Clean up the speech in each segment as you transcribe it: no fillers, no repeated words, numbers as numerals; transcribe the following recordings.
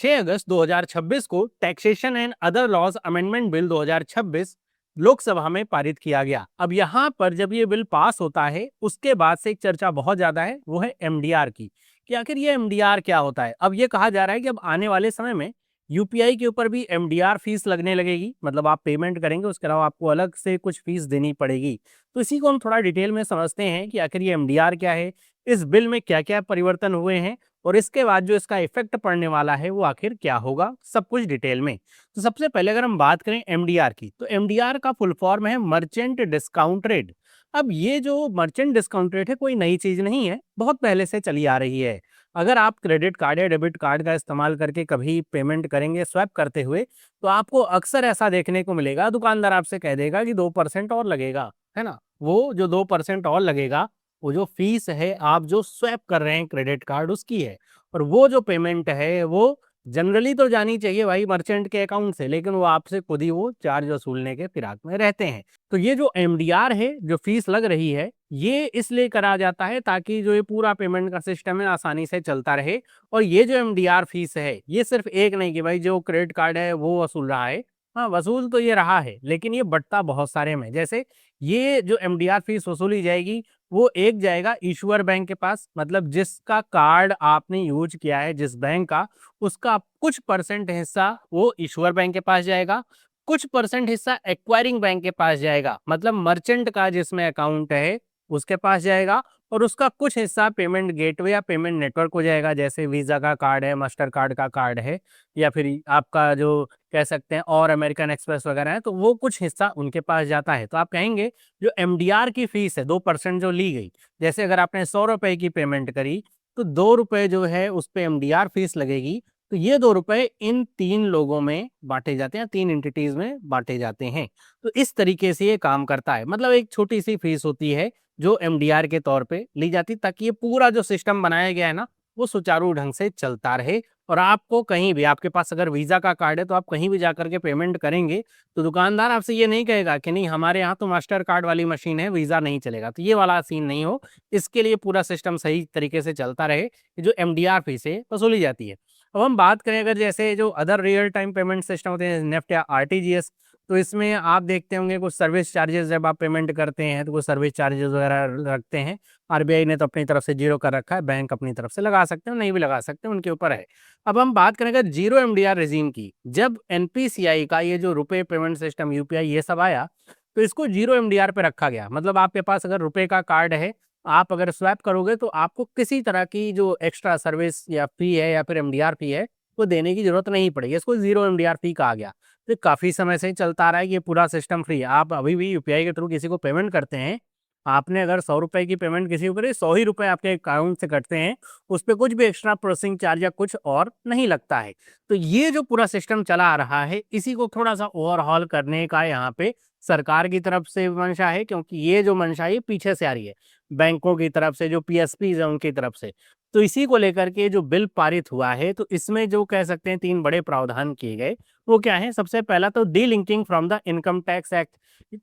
6 अगस्त 2026 को taxation and other laws amendment bill 2026 Lok Sabha में पारित किया गया। अब यहाँ पर जब ये बिल पास होता है उसके बाद से एक चर्चा बहुत ज्यादा है, वो है एमडीआर की, कि आखिर ये एमडीआर क्या होता है। अब ये कहा जा रहा है कि अब आने वाले समय में यूपीआई के ऊपर भी एमडीआर फीस लगने लगेगी, मतलब आप पेमेंट करेंगे उसके अलावा आपको अलग से कुछ फीस देनी पड़ेगी। तो इसी को हम थोड़ा डिटेल में समझते हैं कि आखिर ये एमडीआर क्या है, इस बिल में क्या क्या परिवर्तन हुए हैं और इसके बाद जो इसका इफेक्ट पड़ने वाला है वो आखिर क्या होगा, सब कुछ डिटेल में। तो सबसे पहले अगर हम बात करें एमडीआर की, तो एमडीआर का फुल फॉर्म है मर्चेंट डिस्काउंट रेट। अब ये जो मर्चेंट डिस्काउंट रेट है कोई नई चीज नहीं है, बहुत पहले से चली आ रही है। अगर आप क्रेडिट कार्ड या डेबिट कार्ड का इस्तेमाल करके कभी पेमेंट करेंगे स्वैप करते हुए, तो आपको अक्सर ऐसा देखने को मिलेगा, दुकानदार आपसे कह देगा कि 2% और लगेगा, है ना। वो जो 2% और लगेगा, वो जो फीस है आप जो स्वैप कर रहे हैं क्रेडिट कार्ड उसकी है। और वो जो पेमेंट है वो जनरली तो जानी चाहिए भाई मर्चेंट के अकाउंट से, लेकिन वो आपसे खुद ही वो चार्ज वसूलने के फिराक में रहते हैं। तो ये जो एमडीआर है, जो फीस लग रही है, ये इसलिए करा जाता है ताकि जो ये पूरा पेमेंट का सिस्टम है आसानी से चलता रहे। और ये जो एमडीआर फीस है ये सिर्फ एक नहीं कि भाई जो क्रेडिट कार्ड है वो वसूल रहा है। हाँ, वसूल तो ये रहा है, लेकिन ये बढ़ता बहुत सारे में। जैसे ये जो एमडीआर फीस वसूली जाएगी वो एक जाएगा इशूअर बैंक के पास, मतलब जिसका कार्ड आपने यूज किया है जिस बैंक का, उसका कुछ परसेंट हिस्सा वो इशूअर बैंक के पास जाएगा, कुछ परसेंट हिस्सा एक्वायरिंग बैंक के पास जाएगा, मतलब मर्चेंट का जिसमें अकाउंट है उसके पास जाएगा, और उसका कुछ हिस्सा पेमेंट गेटवे या पेमेंट नेटवर्क को जाएगा, जैसे वीजा का कार्ड है, मास्टर कार्ड का कार्ड है, या फिर आपका जो कह सकते हैं और अमेरिकन एक्सप्रेस वगैरह है, तो वो कुछ हिस्सा उनके पास जाता है। तो आप कहेंगे जो एमडीआर की फीस है 2% जो ली गई, जैसे अगर आपने 100 रुपए की पेमेंट करी तो 2 रुपए जो है उस पर एमडीआर फीस लगेगी। तो ये 2 रुपए इन 3 लोगों में बांटे जाते हैं, 3 एंटिटीज में बांटे जाते हैं। तो इस तरीके से ये काम करता है, मतलब एक छोटी सी फीस होती है जो एमडीआर के तौर पे ली जाती, ताकि ये पूरा जो सिस्टम बनाया गया है ना वो सुचारू ढंग से चलता रहे। और आपको कहीं भी, आपके पास अगर वीजा का कार्ड है तो आप कहीं भी जाकर के पेमेंट करेंगे तो दुकानदार आपसे ये नहीं कहेगा कि नहीं हमारे यहाँ तो मास्टर कार्ड वाली मशीन है, वीजा नहीं चलेगा। तो ये वाला सीन नहीं हो, इसके लिए पूरा सिस्टम सही तरीके से चलता रहे, कि जो एमडीआर फीस है वसूली जाती है। अब हम बात करें अगर जैसे जो other real time payment system होते हैं, नेफ्ट या आरटीजीएस, तो इसमें आप देखते होंगे कुछ सर्विस चार्जेस जब आप पेमेंट करते हैं तो कुछ सर्विस चार्जेस वगैरह रखते हैं। आरबीआई ने तो अपनी तरफ से जीरो कर रखा है, बैंक अपनी तरफ से लगा सकते हैं, नहीं भी लगा सकते हैं, उनके ऊपर है। अब हम बात करें अगर जीरो एमडीआर रेजीम की, जब एनपीसीआई का ये जो रुपए पेमेंट सिस्टम यूपीआई ये सब आया, तो इसको जीरो एमडीआर पे रखा गया। मतलब आपके पास अगर रुपए का कार्ड है, आप अगर स्वैप करोगे तो आपको किसी तरह की जो एक्स्ट्रा सर्विस या फी है या फिर एमडीआर फी है वो देने की जरूरत नहीं पड़ेगी। इसको जीरो एमडीआर फी कहा गया। तो काफी समय से चलता आ रहा है कि ये पूरा सिस्टम फ्री है। आप अभी भी यूपीआई के थ्रू किसी को पेमेंट करते हैं, आपने अगर 100 रुपए की पेमेंट किसी को करी, 100 ही रुपए आपके अकाउंट से कटते हैं, उस पर कुछ भी एक्स्ट्रा प्रोसेसिंग चार्ज या कुछ और नहीं लगता है। तो ये जो पूरा सिस्टम चला आ रहा है इसी को थोड़ा सा ओवरहॉल करने का यहाँ पे सरकार की तरफ से मंशा है, क्योंकि ये जो मंशा है पीछे से आ रही है बैंकों की तरफ से, जो पीएसपी है उनकी तरफ से। तो इसी को लेकर के जो बिल पारित हुआ है, तो इसमें जो कह सकते हैं 3 बड़े प्रावधान किए गए, वो क्या है। सबसे पहला तो D linking from the income tax act.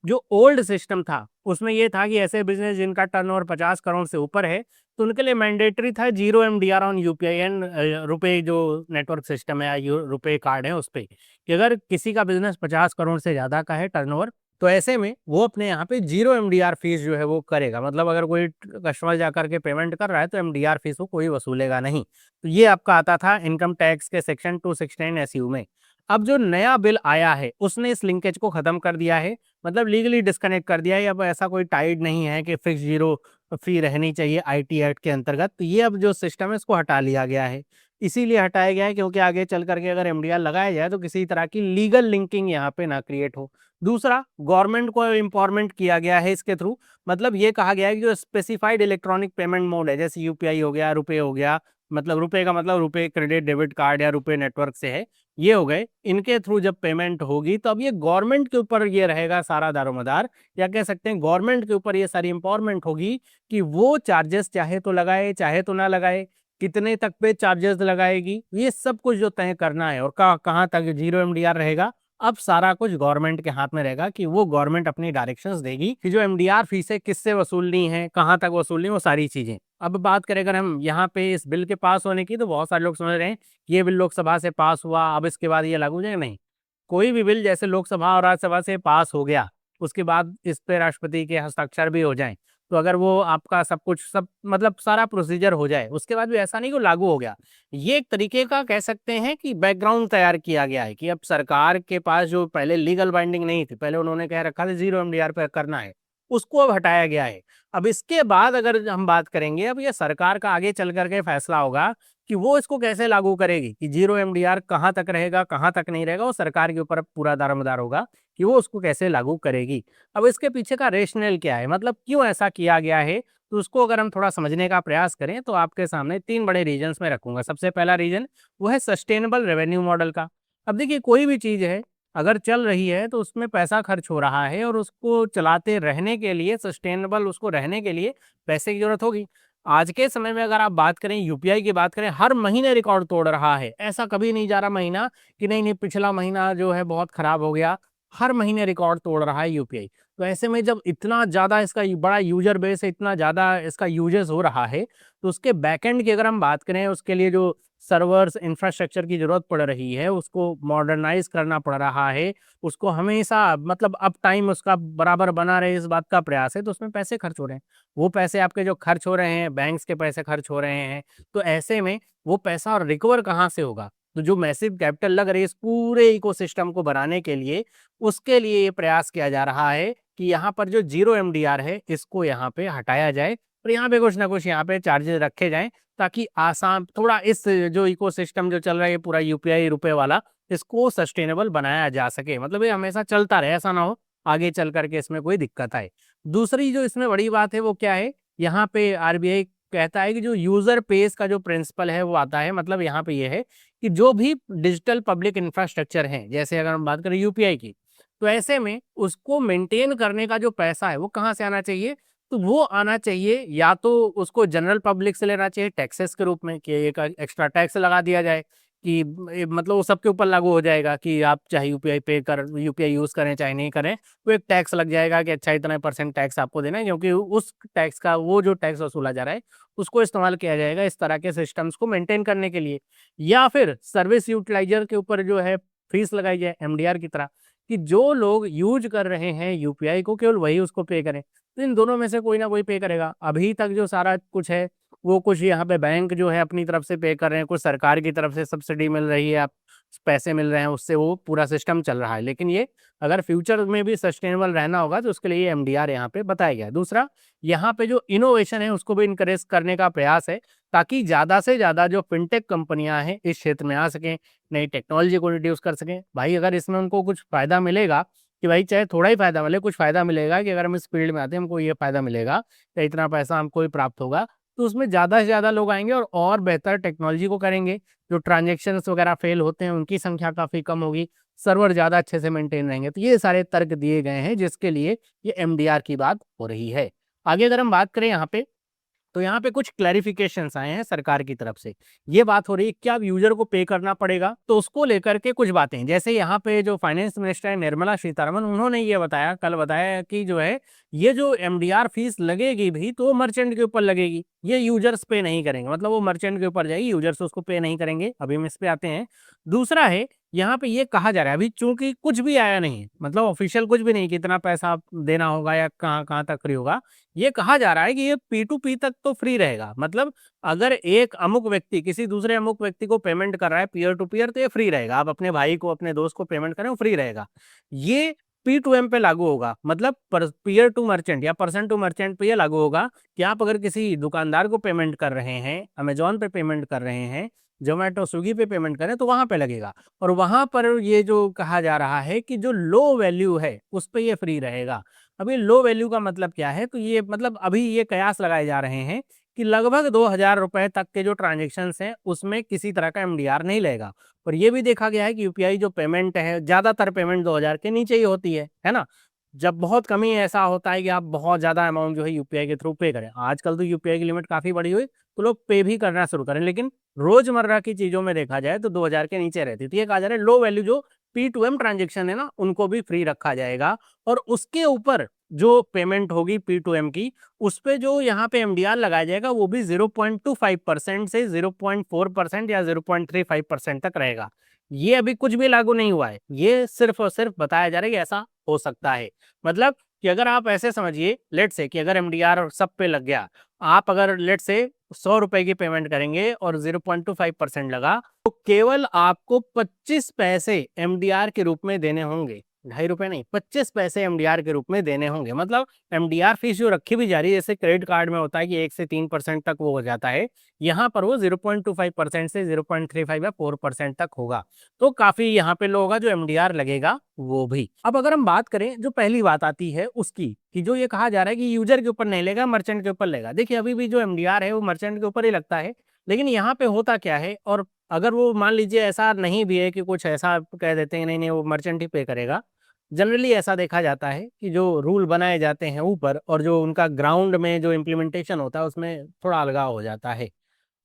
जो ओल्ड सिस्टम था उसमें ये था कि ऐसे बिजनेस जिनका टर्नओवर 50 करोड़ से ऊपर है तो उनके लिए मैंडेटरी था zero MDR on UPI and रुपए जो नेटवर्क सिस्टम है या रुपए कार्ड है उस पे, कि अगर किसी का बिजनेस 50 करोड़ से ज्यादा का है टर्नओवर, तो ऐसे में वो अपने यहाँ पे जीरो एमडीआर फीस जो है वो करेगा। मतलब अगर कोई कस्टमर जाकर के पेमेंट कर रहा है तो एमडीआर फीस वो कोई वसूलेगा नहीं। तो ये आपका आता था इनकम टैक्स के सेक्शन 269 एसयू में। अब जो नया बिल आया है उसने इस लिंकेज को खत्म कर दिया है, मतलब लीगली डिस्कनेक्ट कर दिया है। अब ऐसा कोई टाइड नहीं है कि फिक्स जीरो फी रहनी चाहिए आईटी एक्ट के अंतर्गत। तो ये अब जो सिस्टम है इसको हटा लिया गया है। इसीलिए हटाया गया है क्योंकि आगे चल करके अगर एमडीआर लगाया जाए तो किसी तरह की लीगल लिंकिंग यहाँ पे ना क्रिएट हो। दूसरा, गवर्नमेंट को एम्पावरमेंट किया गया है इसके थ्रू। मतलब ये कहा गया है कि जो स्पेसिफाइड इलेक्ट्रॉनिक पेमेंट मोड है, जैसे यूपीआई हो गया, रुपए हो गया, मतलब रुपए का मतलब रुपए क्रेडिट डेबिट कार्ड या रुपए नेटवर्क से है, ये हो गए, इनके थ्रू जब पेमेंट होगी तो अब ये गवर्नमेंट के ऊपर ये रहेगा सारा दारोमदार, या कह सकते हैं गवर्नमेंट के ऊपर ये सारी एम्पावरमेंट होगी कि वो चार्जेस चाहे तो लगाए चाहे तो ना लगाए, कितने तक पे चार्जेस लगाएगी, ये सब कुछ जो तय करना है, और कहाँ तक जीरो एमडीआर रहेगा अब सारा कुछ गवर्नमेंट के हाथ में रहेगा कि वो गवर्नमेंट अपनी डायरेक्शंस देगी कि जो एमडीआर फीसें किससे वसूलनी है, कहाँ तक वसूलनी है, वो सारी चीजें। अब बात करें अगर हम यहाँ पे इस बिल के पास होने की, तो बहुत सारे लोग समझ रहे हैं कि ये बिल लोकसभा से पास हुआ, अब इसके बाद ये लागू हो जाएगा। नहीं, कोई भी बिल जैसे लोकसभा और राज्यसभा से पास हो गया, उसके बाद इस पे राष्ट्रपति के हस्ताक्षर भी हो जाएं, तो अगर वो आपका सब कुछ सब मतलब सारा प्रोसीजर हो जाए, उसके बाद भी ऐसा नहीं कि वो लागू हो गया। ये एक तरीके का कह सकते हैं कि बैकग्राउंड तैयार किया गया है कि अब सरकार के पास जो पहले लीगल बाइंडिंग नहीं थी, पहले उन्होंने कह रखा था 0 MDR पे करना है, उसको अब हटाया गया है। अब इसके बाद अगर हम बात करेंगे, अब ये सरकार का आगे चल करके फैसला होगा कि वो इसको कैसे लागू करेगी, कि 0 MDR कहाँ तक रहेगा, कहाँ तक नहीं रहेगा, वो सरकार के ऊपर पूरा दारोमदार होगा कि वो उसको कैसे लागू करेगी। अब इसके पीछे का रेशनल क्या है, मतलब क्यों ऐसा किया गया है, तो उसको अगर हम थोड़ा समझने का प्रयास करें, तो आपके सामने 3 बड़े रीजन्स में रखूंगा। सबसे पहला रीजन वो है सस्टेनेबल रेवेन्यू मॉडल का। अब देखिए, कोई भी चीज़ है अगर चल रही है तो उसमें पैसा खर्च हो रहा है, और उसको चलाते रहने के लिए, सस्टेनेबल उसको रहने के लिए पैसे की जरूरत होगी। आज के समय में अगर आप बात करें, यूपीआई की बात करें, हर महीने रिकॉर्ड तोड़ रहा है। ऐसा कभी नहीं जा रहा महीना कि नहीं नहीं पिछला महीना जो है बहुत खराब हो गया। हर महीने रिकॉर्ड तोड़ रहा है यूपीआई। तो ऐसे में जब इतना ज़्यादा इसका बड़ा यूजर बेस है, इतना ज़्यादा इसका यूजेस हो रहा है, तो उसके बैकएंड की अगर हम बात करें, उसके लिए जो सर्वर्स इंफ्रास्ट्रक्चर की जरूरत पड़ रही है, उसको मॉडर्नाइज करना पड़ रहा है, उसको हमेशा मतलब अप टाइम उसका बराबर बना रहे, इस बात का प्रयास है, तो उसमें पैसे खर्च हो रहे हैं। वो पैसे आपके जो खर्च हो रहे हैं, बैंक्स के पैसे खर्च हो रहे हैं, तो ऐसे में वो पैसा रिकवर कहाँ से होगा। तो जो मैसिव कैपिटल लग रही है इस पूरे इकोसिस्टम को बनाने के लिए, उसके लिए ये प्रयास किया जा रहा है कि यहाँ पर जो 0 MDR है, इसको यहाँ पे हटाया जाए, और यहाँ पे कुछ ना कुछ यहाँ पे चार्जेस रखे जाएं, ताकि आसान थोड़ा इस जो इकोसिस्टम जो चल रहा है पूरा यूपीआई रुपए वाला, इसको सस्टेनेबल बनाया जा सके। मतलब ये हमेशा चलता रहे, ऐसा ना हो आगे चल करके इसमें कोई दिक्कत आए। दूसरी जो इसमें बड़ी बात है वो क्या है, यहाँ पे आरबीआई कहता है कि जो यूजर पेस का जो प्रिंसिपल है वो आता है। मतलब यहाँ पे ये है कि जो भी डिजिटल पब्लिक इंफ्रास्ट्रक्चर है, जैसे अगर हम बात करें यूपीआई की, तो ऐसे में उसको मेंटेन करने का जो पैसा है वो कहाँ से आना चाहिए, तो वो आना चाहिए या तो उसको जनरल पब्लिक से लेना चाहिए टैक्सेस के रूप में, कि एक एक्स्ट्रा टैक्स लगा दिया जाए कि मतलब वो सबके ऊपर लागू हो जाएगा कि आप चाहे यूपीआई पे कर यूपीआई यूज करें चाहे नहीं करें, तो एक टैक्स लग जाएगा कि अच्छा इतना % टैक्स आपको देना है, क्योंकि उस टैक्स का वो जो टैक्स वसूला जा रहा है उसको इस्तेमाल किया जाएगा इस तरह के सिस्टम्स को मेंटेन करने के लिए। या फिर सर्विस यूटिलाइजर के ऊपर जो है फीस लगाई जाए एमडीआर की तरह, कि जो लोग यूज कर रहे हैं यूपीआई को केवल वही उसको पे करें। तो इन दोनों में से कोई ना कोई पे करेगा। अभी तक जो सारा कुछ है वो कुछ यहाँ पे बैंक जो है अपनी तरफ से पे कर रहे हैं, कुछ सरकार की तरफ से सब्सिडी मिल रही है, आप पैसे मिल रहे हैं, उससे वो पूरा सिस्टम चल रहा है। लेकिन ये अगर फ्यूचर में भी सस्टेनेबल रहना होगा तो उसके लिए ये एमडीआर यहाँ पे बताया गया है। दूसरा, यहाँ पे जो इनोवेशन है उसको भी इनकरेज करने का प्रयास है, ताकि ज़्यादा से ज़्यादा जो फिनटेक कंपनियां हैं इस क्षेत्र में आ सकें, नई टेक्नोलॉजी को इंट्रोड्यूस कर सकें। भाई अगर इसमें उनको कुछ फ़ायदा मिलेगा, कि भाई चाहे थोड़ा ही फ़ायदा मिले, कुछ फ़ायदा मिलेगा कि अगर हम इस फील्ड में आते हैं हमको ये फ़ायदा मिलेगा या इतना पैसा हमको ही प्राप्त होगा, तो उसमें ज़्यादा से ज़्यादा लोग आएंगे और बेहतर टेक्नोलॉजी को करेंगे। जो ट्रांजेक्शन्स वगैरह फेल होते हैं उनकी संख्या काफ़ी कम होगी, सर्वर ज़्यादा अच्छे से मेंटेन रहेंगे। तो ये सारे तर्क दिए गए हैं जिसके लिए ये एमडीआर की बात हो रही है। आगे अगर हम बात करें यहाँ पे, तो यहाँ पे कुछ क्लैरिफिकेशंस आए हैं सरकार की तरफ से। ये बात हो रही है क्या अब यूजर को पे करना पड़ेगा, तो उसको लेकर के कुछ बातें, जैसे यहाँ पे जो फाइनेंस मिनिस्टर है निर्मला सीतारमन, उन्होंने ये बताया, कल बताया कि जो है ये जो एमडीआर फीस लगेगी भी तो मर्चेंट के ऊपर लगेगी, ये यूजर्स पे नहीं करेंगे। मतलब वो मर्चेंट के ऊपर जाएगी, यूजर्स उसको पे नहीं करेंगे। अभी हम इस पे आते हैं। दूसरा है, यहाँ पे ये कहा जा रहा है अभी चूंकि कुछ भी आया नहीं है, मतलब ऑफिशियल कुछ भी नहीं, कितना पैसा देना होगा या कहाँ कहाँ तक फ्री होगा, ये कहा जा रहा है कि ये P2P तक तो फ्री रहेगा। मतलब अगर एक अमुक व्यक्ति किसी दूसरे अमुक व्यक्ति को पेमेंट कर रहा है पीयर टू पीयर, तो ये फ्री रहेगा। आप अपने भाई को अपने दोस्त को पेमेंट करें वो फ्री रहेगा। ये P2M पे लागू होगा, मतलब पीयर टू मर्चेंट या पर्सन टू मर्चेंट पे ये लागू होगा कि आप अगर किसी दुकानदार को पेमेंट कर रहे हैं, अमेजोन पे पेमेंट कर रहे हैं, जोमेटो स्विगी पे पेमेंट करें, तो वहां पे लगेगा। और वहां पर ये जो कहा जा रहा है कि जो लो वैल्यू है उस पे ये फ्री रहेगा। अभी लो वैल्यू का मतलब क्या है, तो ये मतलब अभी ये कयास लगाए जा रहे हैं कि लगभग 2000 रुपए तक के जो ट्रांजेक्शन हैं उसमें किसी तरह का एमडीआर नहीं लगेगा। और ये भी देखा गया है कि यूपीआई जो पेमेंट है, ज्यादातर पेमेंट 2000 के नीचे ही होती है ना। जब बहुत कमी ऐसा होता है कि आप बहुत ज्यादा अमाउंट जो है यूपीआई के थ्रू पे करें। आजकल तो यूपीआई की लिमिट काफी बड़ी हुई, तो लोग पे भी करना शुरू करें, लेकिन रोजमर्रा की चीजों में देखा जाए तो 2000 के नीचे रहती थी। ये कहा जा रहा है लो वैल्यू जो P2M ट्रांजेक्शन है ना, उनको भी फ्री रखा जाएगा। और उसके ऊपर जो पेमेंट होगी P2M की, उस पे जो यहाँ पे MDR लगाया जाएगा वो भी 0.25% से 0.4% या 0.35% तक रहेगा। ये अभी कुछ भी लागू नहीं हुआ है, ये सिर्फ और सिर्फ बताया जा रहा है कि ऐसा हो सकता है। मतलब कि अगर आप ऐसे समझिए, लेट से कि अगर MDR सब पे लग गया, आप अगर लेट से 100 रुपए की पेमेंट करेंगे और 0.25% लगा, तो केवल आपको 25 पैसे MDR के रूप में देने होंगे। 2.5 रुपए नहीं, 25 पैसे MDR के रूप में देने होंगे। मतलब MDR फीस जो रखी भी जा रही है, जैसे क्रेडिट कार्ड में होता है कि 1 से 3% तक वो हो जाता है, यहाँ पर वो 0.25% से 0.35 या 4% तक होगा। तो काफी यहाँ पे लो होगा जो MDR लगेगा वो भी। अब अगर हम बात करें, जो पहली बात आती है उसकी, कि जो ये कहा जा रहा है कि यूजर के ऊपर नहीं लेगा, मर्चेंट के ऊपर लेगा। देखिए अभी भी जो MDR है वो मर्चेंट के ऊपर ही लगता है, लेकिन यहाँ पे होता क्या है, और अगर वो मान लीजिए ऐसा नहीं भी है कि कुछ ऐसा कह देते हैं नहीं नहीं वो मर्चेंट ही पे करेगा, जनरली ऐसा देखा जाता है कि जो रूल बनाए जाते हैं ऊपर और जो उनका ग्राउंड में जो इम्प्लीमेंटेशन होता है उसमें थोड़ा अलगाव हो जाता है।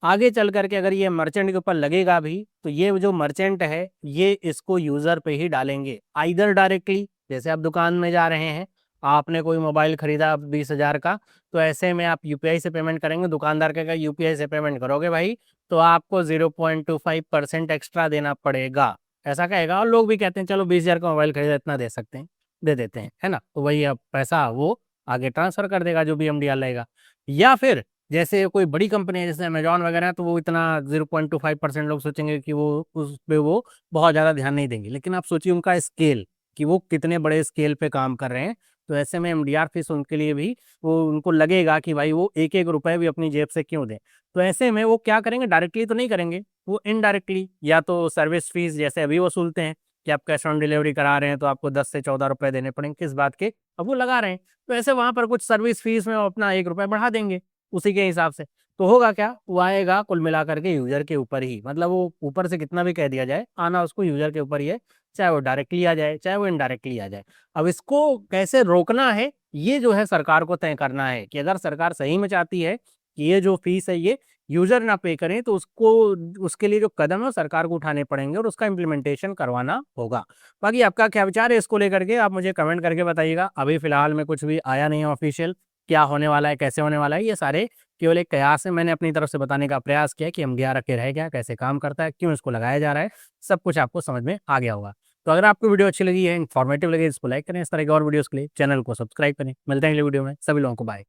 आगे चल करके अगर ये मर्चेंट के ऊपर लगेगा भी, तो ये जो मर्चेंट है ये इसको यूजर पे ही डालेंगे, आइदर डायरेक्टली, जैसे आप दुकान में जा रहे हैं, आपने कोई मोबाइल खरीदा 20,000 का, तो ऐसे में आप UPI से पेमेंट करेंगे, दुकानदार का UPI से पेमेंट करोगे भाई, तो आपको 0.25% एक्स्ट्रा देना पड़ेगा, ऐसा कहेगा। और लोग भी कहते हैं चलो 20,000 का मोबाइल खरीदा, इतना दे सकते हैं, दे देते हैं, है ना। तो वही अब पैसा वो आगे ट्रांसफर कर देगा जो भी MDR लगेगा। या फिर जैसे कोई बड़ी कंपनी है जैसे अमेजॉन वगैरह है, तो वो इतना 0.25% लोग सोचेंगे कि वो उस पे वो बहुत ज़्यादा ध्यान नहीं देंगे। लेकिन आप सोचिए उनका स्केल, कि वो कितने बड़े स्केल पे काम कर रहे हैं, तो ऐसे में MDR फीस उनके लिए भी वो उनको लगेगा कि भाई वो एक एक रुपए भी अपनी जेब से क्यों दें। तो ऐसे में वो क्या करेंगे, डायरेक्टली तो नहीं करेंगे, वो इनडायरेक्टली या तो सर्विस फीस जैसे अभी वसूलते हैं कि आप कैश ऑन डिलीवरी करा रहे हैं तो आपको 10 से 14 रुपए देने पड़ेंगे, किस बात के, अब वो लगा रहे हैं, तो ऐसे वहां पर कुछ सर्विस फीस में वो अपना 1 रुपए बढ़ा देंगे उसी के हिसाब से। तो होगा क्या, वो आएगा कुल मिलाकर के यूजर के ऊपर ही, मतलब वो ऊपर से कितना भी कह दिया जाए, आना उसको यूजर के ऊपर ही है, चाहे वो डायरेक्टली आ जाए चाहे वो इनडायरेक्टली आ जाए। अब इसको कैसे रोकना है, ये जो है सरकार को तय करना है, कि अगर सरकार सही में चाहती है कि ये जो फीस है ये यूजर ना पे करें, तो उसको उसके लिए जो कदम है वो सरकार को उठाने पड़ेंगे और उसका इम्प्लीमेंटेशन करवाना होगा। बाकी आपका क्या विचार है इसको लेकर के, आप मुझे कमेंट करके बताइएगा। अभी फिलहाल में कुछ भी आया नहीं है ऑफिशियल, क्या होने वाला है कैसे होने वाला है, ये सारे केवल एक कयास है। मैंने अपनी तरफ से बताने का प्रयास किया कि MDR आखिर है क्या, कैसे काम करता है, क्यों इसको लगाया जा रहा है, सब कुछ आपको समझ में आ गया होगा। तो अगर आपको वीडियो अच्छी लगी है, इन्फॉर्मेटिव लगी, इसको लाइक करें, इस तरह के और वीडियोस के लिए चैनल को सब्सक्राइब करें। मिलते हैं अगले वीडियो में, सभी लोगों को बाय।